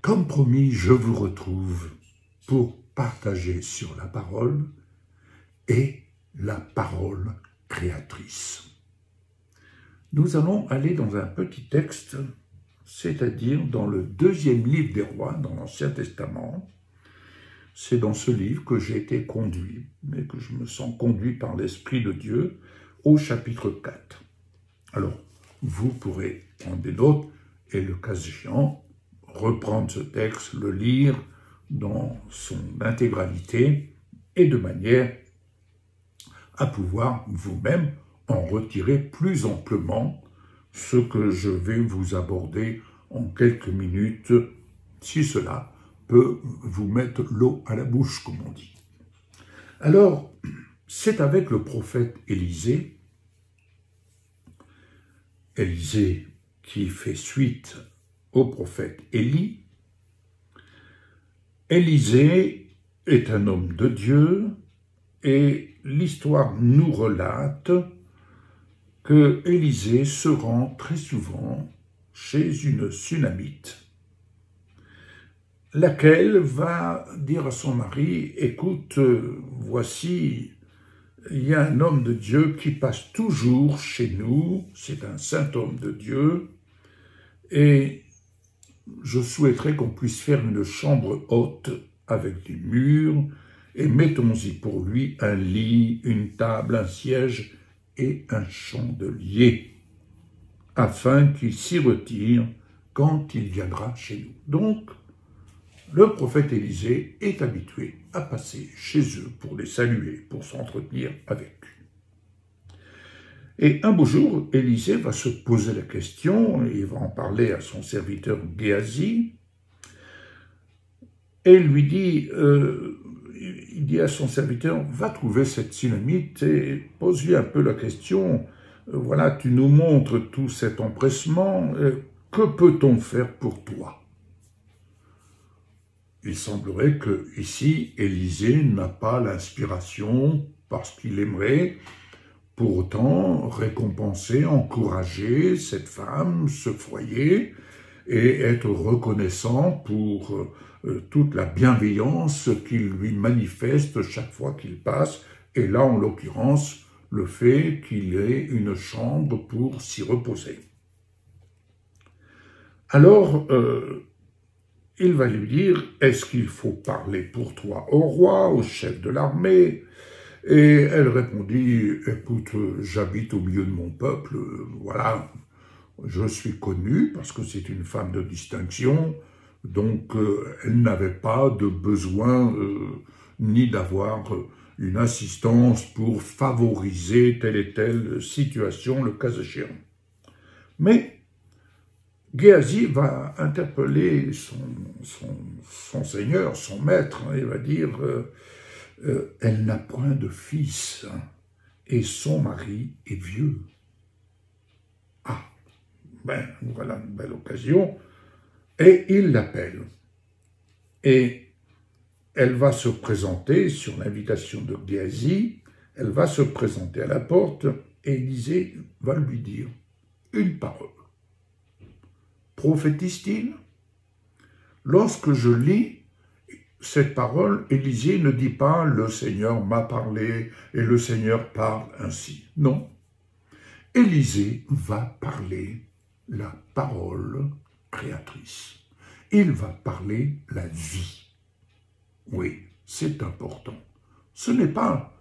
Comme promis, je vous retrouve pour partager sur la parole et la parole créatrice. Nous allons aller dans un petit texte, c'est-à-dire dans le 2e livre des Rois, dans l'Ancien Testament. C'est dans ce livre que j'ai été conduit, mais que je me sens conduit par l'Esprit de Dieu, au chapitre 4. Alors, vous pourrez prendre des notes et, le cas échéant, reprendre ce texte, le lire dans son intégralité et de manière à pouvoir vous-même en retirer plus amplement ce que je vais vous aborder en quelques minutes, si cela peut vous mettre l'eau à la bouche, comme on dit. Alors, c'est avec le prophète Élisée qui fait suite au prophète Élie. Élisée est un homme de Dieu et l'histoire nous relate que Élisée se rend très souvent chez une Sunamite, laquelle va dire à son mari « Écoute, voici, il y a un homme de Dieu qui passe toujours chez nous, c'est un saint homme de Dieu, et je souhaiterais qu'on puisse faire une chambre haute avec des murs, et mettons-y pour lui un lit, une table, un siège et un chandelier, afin qu'il s'y retire quand il viendra chez nous. » Donc, le prophète Élisée est habitué à passer chez eux pour les saluer, pour s'entretenir avec eux. Et un beau jour, Élisée va se poser la question, et il va en parler à son serviteur Géasi, et lui dit, il dit à son serviteur, va trouver cette Sunamite et pose-lui un peu la question, voilà, tu nous montres tout cet empressement, que peut-on faire pour toi? Il semblerait que ici, Élisée n'a pas l'inspiration parce qu'il aimerait pour autant récompenser, encourager cette femme, ce foyer, et être reconnaissant pour toute la bienveillance qu'il lui manifeste chaque fois qu'il passe, et là, en l'occurrence, le fait qu'il ait une chambre pour s'y reposer. Alors, il va lui dire, est-ce qu'il faut parler pour toi au roi, au chef de l'armée? Et elle répondit, écoute, j'habite au milieu de mon peuple, voilà, je suis connue parce que c'est une femme de distinction, donc elle n'avait pas de besoin ni d'avoir une assistance pour favoriser telle et telle situation, le cas échéant. Mais Géasi va interpeller son seigneur, son maître, et va dire elle n'a point de fils, et son mari est vieux. Ah, ben voilà une belle occasion, et il l'appelle. Et elle va se présenter, sur l'invitation de Géasi, elle va se présenter à la porte, et Élisée va lui dire une parole. Prophétise-t-il? Lorsque je lis cette parole, Élisée ne dit pas « le Seigneur m'a parlé et le Seigneur parle ainsi ». Non, Élisée va parler la parole créatrice. Il va parler la vie. Oui, c'est important. Ce n'est pas,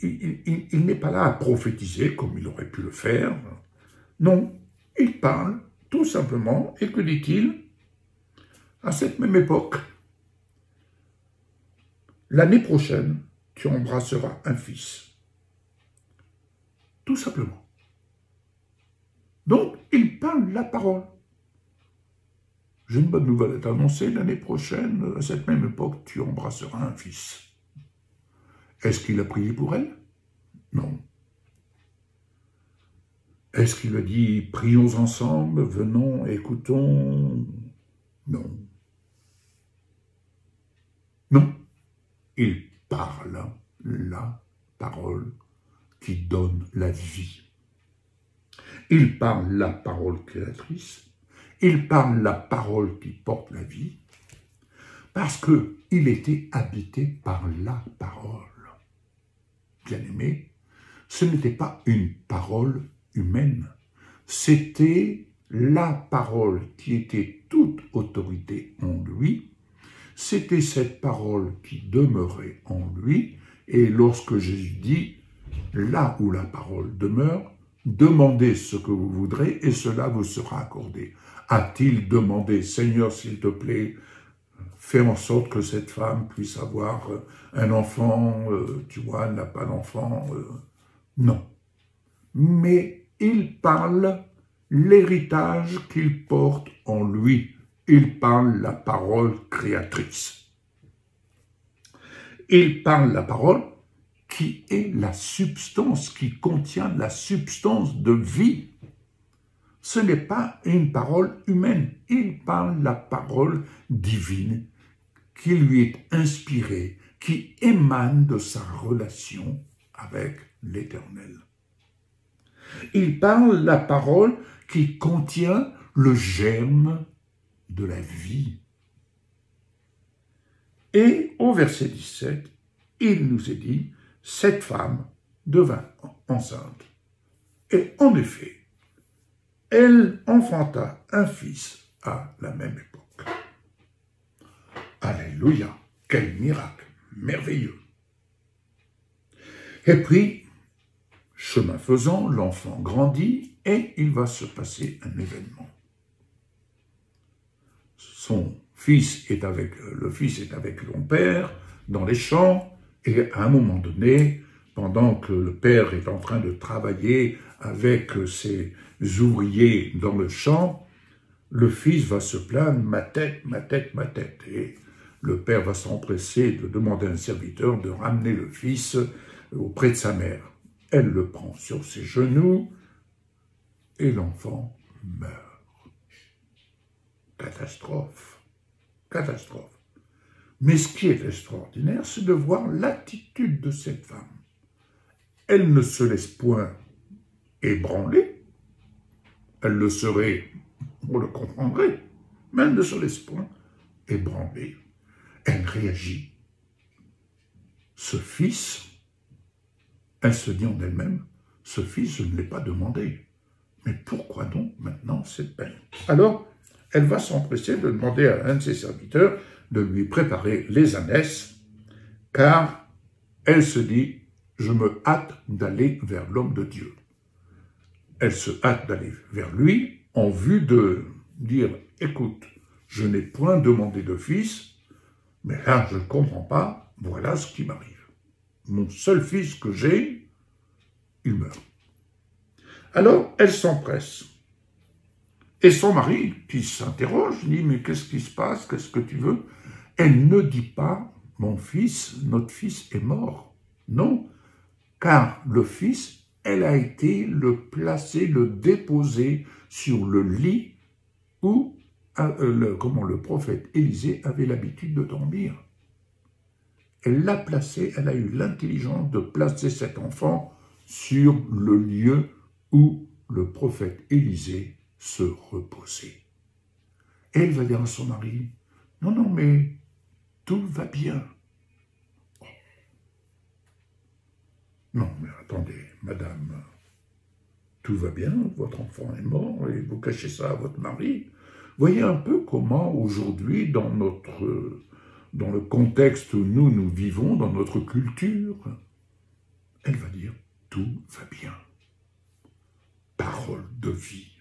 il n'est pas là à prophétiser comme il aurait pu le faire. Non, il parle tout simplement, et que dit-il? À cette même époque, l'année prochaine, tu embrasseras un fils. Tout simplement. Donc, il parle la parole. J'ai une bonne nouvelle à t'annoncer, l'année prochaine, à cette même époque, tu embrasseras un fils. Est-ce qu'il a prié pour elle? Non. Est-ce qu'il a dit, prions ensemble, venons, écoutons? Non. Non. Il parle la parole qui donne la vie. Il parle la parole créatrice, il parle la parole qui porte la vie, parce qu'il était habité par la parole. Bien-aimé, ce n'était pas une parole humaine, c'était la parole qui était toute autorité en lui, c'était cette parole qui demeurait en lui, et lorsque Jésus dit, là où la parole demeure, demandez ce que vous voudrez et cela vous sera accordé. A-t-il demandé, Seigneur, s'il te plaît, fais en sorte que cette femme puisse avoir un enfant, tu vois, elle n'a pas d'enfant, non. Mais il parle l'héritage qu'il porte en lui. Il parle la parole créatrice. Il parle la parole qui est la substance, qui contient la substance de vie. Ce n'est pas une parole humaine, il parle la parole divine qui lui est inspirée, qui émane de sa relation avec l'Éternel. Il parle la parole qui contient le germe de la vie. Et au verset 17, il nous est dit, cette femme devint enceinte. Et en effet, elle enfanta un fils à la même époque. Alléluia, quel miracle merveilleux. Et puis, chemin faisant, l'enfant grandit et il va se passer un événement. Le fils est avec son père dans les champs et à un moment donné, pendant que le père est en train de travailler avec ses ouvriers dans le champ, le fils va se plaindre, ma tête, ma tête, ma tête. Et le père va s'empresser de demander à un serviteur de ramener le fils auprès de sa mère. Elle le prend sur ses genoux et l'enfant meurt. Catastrophe, catastrophe. Mais ce qui est extraordinaire, c'est de voir l'attitude de cette femme. Elle ne se laisse point ébranler. Elle le serait, on le comprendrait, mais elle ne se laisse point ébranler. Elle réagit. Ce fils, elle se dit en elle-même, ce fils, je ne l'ai pas demandé. Mais pourquoi donc maintenant cette peine? Alors, elle va s'empresser de demander à un de ses serviteurs de lui préparer les ânesses, car elle se dit, je me hâte d'aller vers l'homme de Dieu. Elle se hâte d'aller vers lui en vue de dire, écoute, je n'ai point demandé de fils, mais là, je ne comprends pas, voilà ce qui m'arrive. Mon seul fils que j'ai, il meurt. Alors, elle s'empresse. Et son mari, qui s'interroge, dit, mais qu'est-ce qui se passe, qu'est-ce que tu veux? Elle ne dit pas, mon fils, notre fils est mort. Non, car le fils, elle a été le placer, le déposer sur le lit où le prophète Élisée avait l'habitude de dormir. Elle l'a placé, elle a eu l'intelligence de placer cet enfant sur le lieu où le prophète Élisée se reposait. Elle va dire à son mari, non, non, mais tout va bien. Non, mais attendez, madame, tout va bien, votre enfant est mort et vous cachez ça à votre mari. Voyez un peu comment aujourd'hui, dans le contexte où nous vivons, dans notre culture, elle va dire, tout va bien. Parole de vie,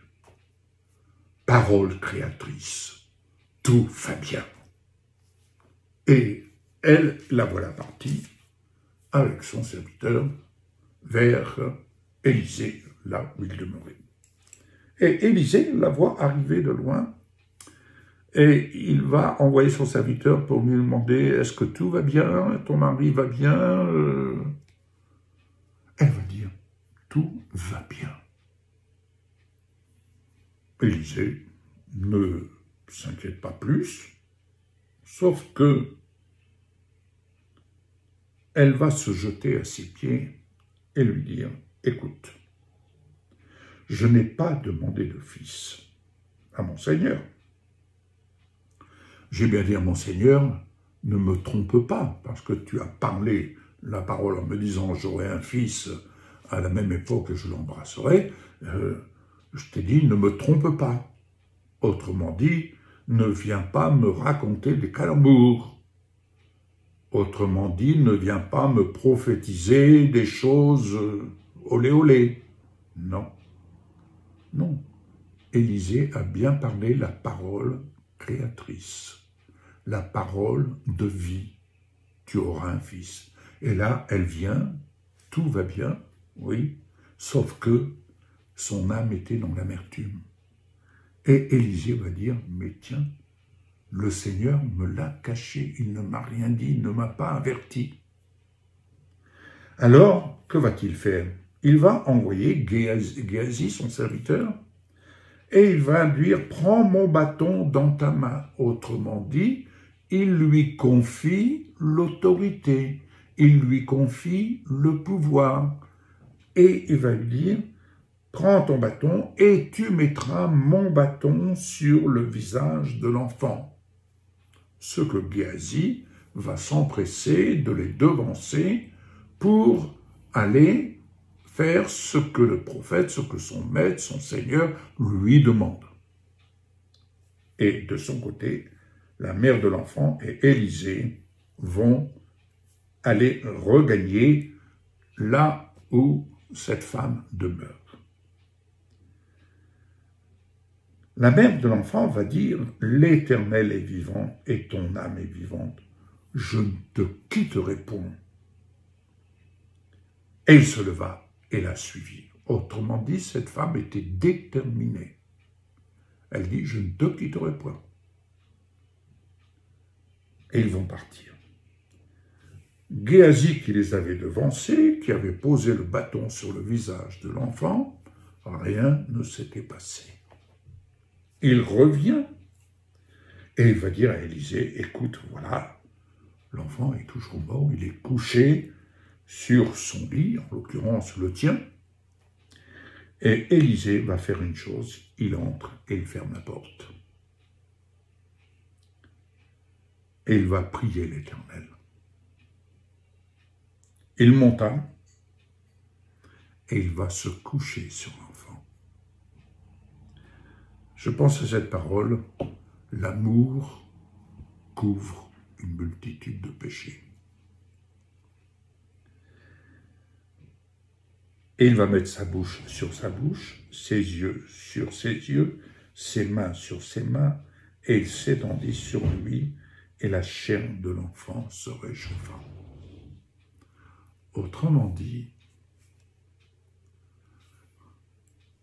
parole créatrice, tout va bien. Et elle, la voilà partie, avec son serviteur, vers Élisée, là où il demeurait. Et Élisée la voit arriver de loin, et il va envoyer son serviteur pour lui demander, est-ce que tout va bien, ton mari va bien? Elle va dire, tout va bien. Élisée ne s'inquiète pas plus, sauf que elle va se jeter à ses pieds et lui dire, écoute, je n'ai pas demandé de fils à mon Seigneur. j'ai bien dit à mon Seigneur, ne me trompe pas, parce que tu as parlé la parole en me disant j'aurai un fils à la même époque que je l'embrasserai, je t'ai dit ne me trompe pas. Autrement dit, ne viens pas me raconter des calembours. Autrement dit, ne viens pas me prophétiser des choses olé olé. Non, non. Élisée a bien parlé la parole créatrice, la parole de vie. Tu auras un fils. Et là, elle vient, tout va bien, oui, sauf que son âme était dans l'amertume. Et Élisée va dire, mais tiens, le Seigneur me l'a caché, il ne m'a rien dit, il ne m'a pas averti. Alors, que va-t-il faire? Il va envoyer Géasi, son serviteur, et il va lui dire, prends mon bâton dans ta main. Autrement dit, il lui confie l'autorité, il lui confie le pouvoir. Et il va lui dire, prends ton bâton et tu mettras mon bâton sur le visage de l'enfant. Ce que Géasi va s'empresser de les devancer pour aller faire ce que le prophète, ce que son maître, son Seigneur lui demande. Et de son côté, la mère de l'enfant et Élisée vont aller regagner là où cette femme demeure. La mère de l'enfant va dire « L'Éternel est vivant et ton âme est vivante. Je ne te quitterai point. » Et il se leva et la suivit. Autrement dit, cette femme était déterminée. Elle dit « Je ne te quitterai point. » Et ils vont partir. Géasi, qui les avait devancés, qui avait posé le bâton sur le visage de l'enfant, rien ne s'était passé. Il revient et il va dire à Élisée, écoute, voilà, l'enfant est toujours mort, il est couché sur son lit, en l'occurrence le tien, et Élisée va faire une chose, il entre et il ferme la porte. Et il va prier l'Éternel. Il monta et il va se coucher sur l'enfant. Je pense à cette parole, l'amour couvre une multitude de péchés. Et il va mettre sa bouche sur sa bouche, ses yeux sur ses yeux, ses mains sur ses mains, et il s'étendit sur lui, et la chair de l'enfant se réchauffa. Autrement dit,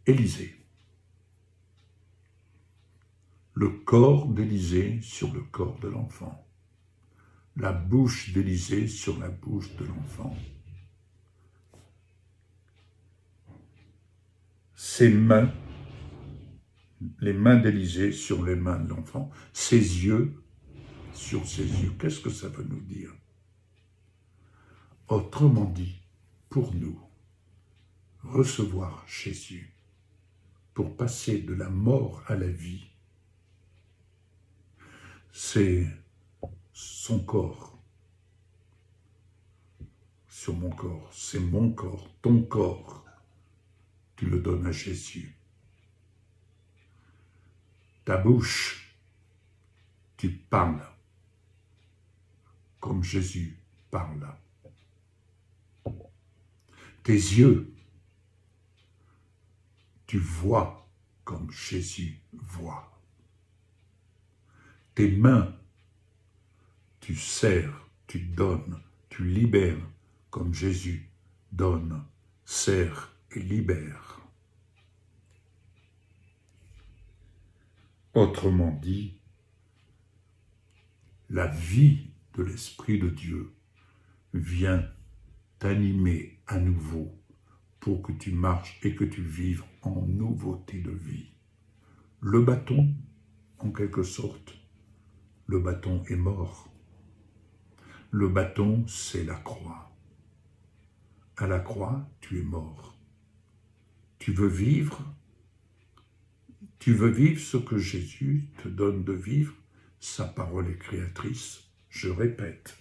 Élisée, le corps d'Élisée sur le corps de l'enfant, la bouche d'Élisée sur la bouche de l'enfant, ses mains, les mains d'Élisée sur les mains de l'enfant, ses yeux sur ses yeux. Qu'est-ce que ça veut nous dire? Autrement dit, pour nous, recevoir Jésus, pour passer de la mort à la vie, c'est son corps sur mon corps, c'est mon corps, ton corps, tu le donnes à Jésus. Ta bouche, tu parles comme Jésus parle. Tes yeux, tu vois comme Jésus voit. Tes mains, tu sers, tu donnes, tu libères comme Jésus donne, sert et libère. Autrement dit, la vie de l'Esprit de Dieu vient t'animer à nouveau pour que tu marches et que tu vives en nouveauté de vie. Le bâton, en quelque sorte, le bâton est mort. Le bâton, c'est la croix. À la croix, tu es mort. Tu veux vivre ce que Jésus te donne de vivre, sa parole est créatrice. Je répète,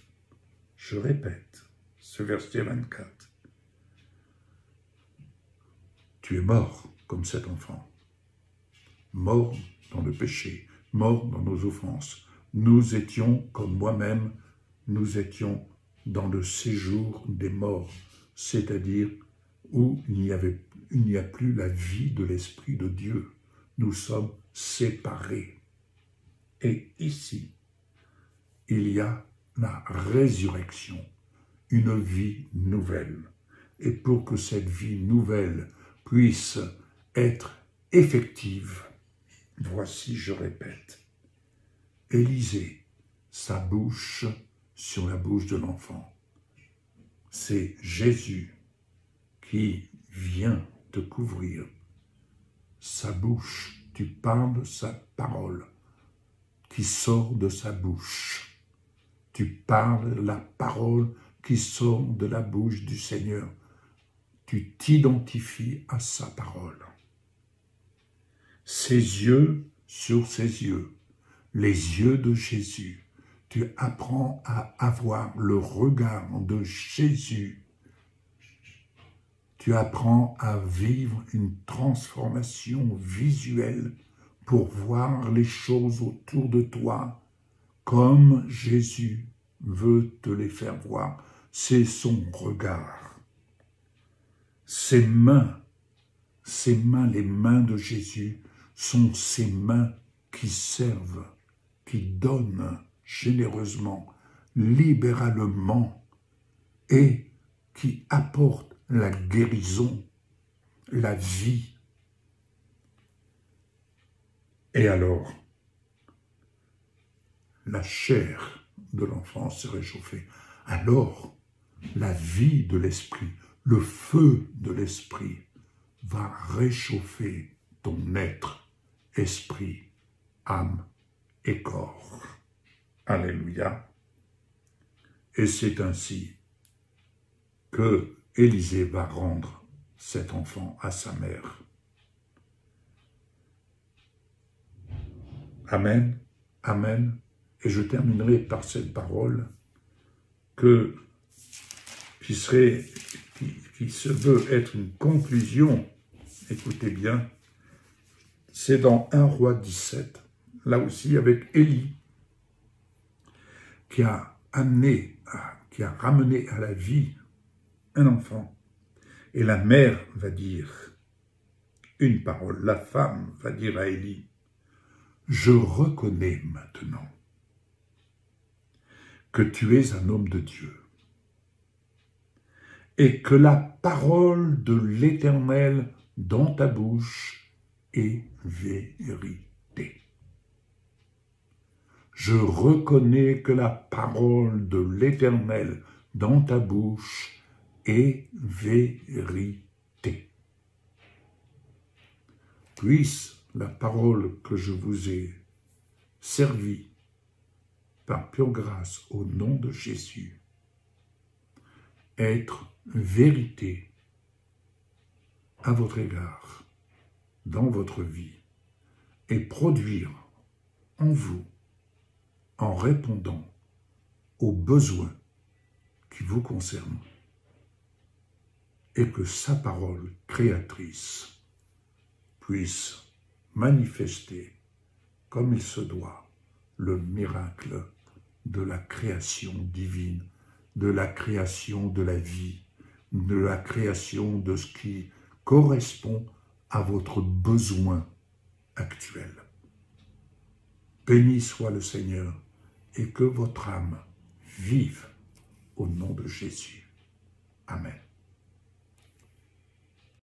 ce verset 24. Tu es mort comme cet enfant, mort dans le péché, mort dans nos offenses. Nous étions, comme moi-même, nous étions dans le séjour des morts, c'est-à-dire où il n'y a plus la vie de l'Esprit de Dieu. Nous sommes séparés. Et ici, il y a la résurrection, une vie nouvelle. Et pour que cette vie nouvelle puisse être effective, voici, je répète, Élisée, sa bouche sur la bouche de l'enfant. C'est Jésus qui vient te couvrir. Sa bouche, tu parles sa parole qui sort de sa bouche. Tu parles la parole qui sort de la bouche du Seigneur. Tu t'identifies à sa parole. Ses yeux sur ses yeux, les yeux de Jésus. Tu apprends à avoir le regard de Jésus. Tu apprends à vivre une transformation visuelle pour voir les choses autour de toi comme Jésus veut te les faire voir. C'est son regard. Ses mains, les mains de Jésus, sont ses mains qui servent, qui donnent généreusement, libéralement et qui apportent la guérison, la vie. Et alors, la chair de l'enfant s'est réchauffée. Alors, la vie de l'esprit, le feu de l'esprit va réchauffer ton être, esprit, âme et corps. Alléluia. Et c'est ainsi que Élisée va rendre cet enfant à sa mère. Amen, amen. Et je terminerai par cette parole qui se veut être une conclusion. Écoutez bien, c'est dans 1 Roi 17, là aussi avec Élie, qui a ramené à la vie un enfant. Et la mère va dire une parole, la femme va dire à Élie, « Je reconnais maintenant que tu es un homme de Dieu et que la parole de l'Éternel dans ta bouche est vérité. Je reconnais que la parole de l'Éternel dans ta bouche est vérité. Puisse la parole que je vous ai servie par pure grâce au nom de Jésus être vérité à votre égard, dans votre vie, et produire en vous, en répondant aux besoins qui vous concernent, et que sa parole créatrice puisse manifester, comme il se doit, le miracle de la création divine, de la création de la vie, de la création de ce qui correspond à votre besoin actuel. Béni soit le Seigneur et que votre âme vive au nom de Jésus. Amen.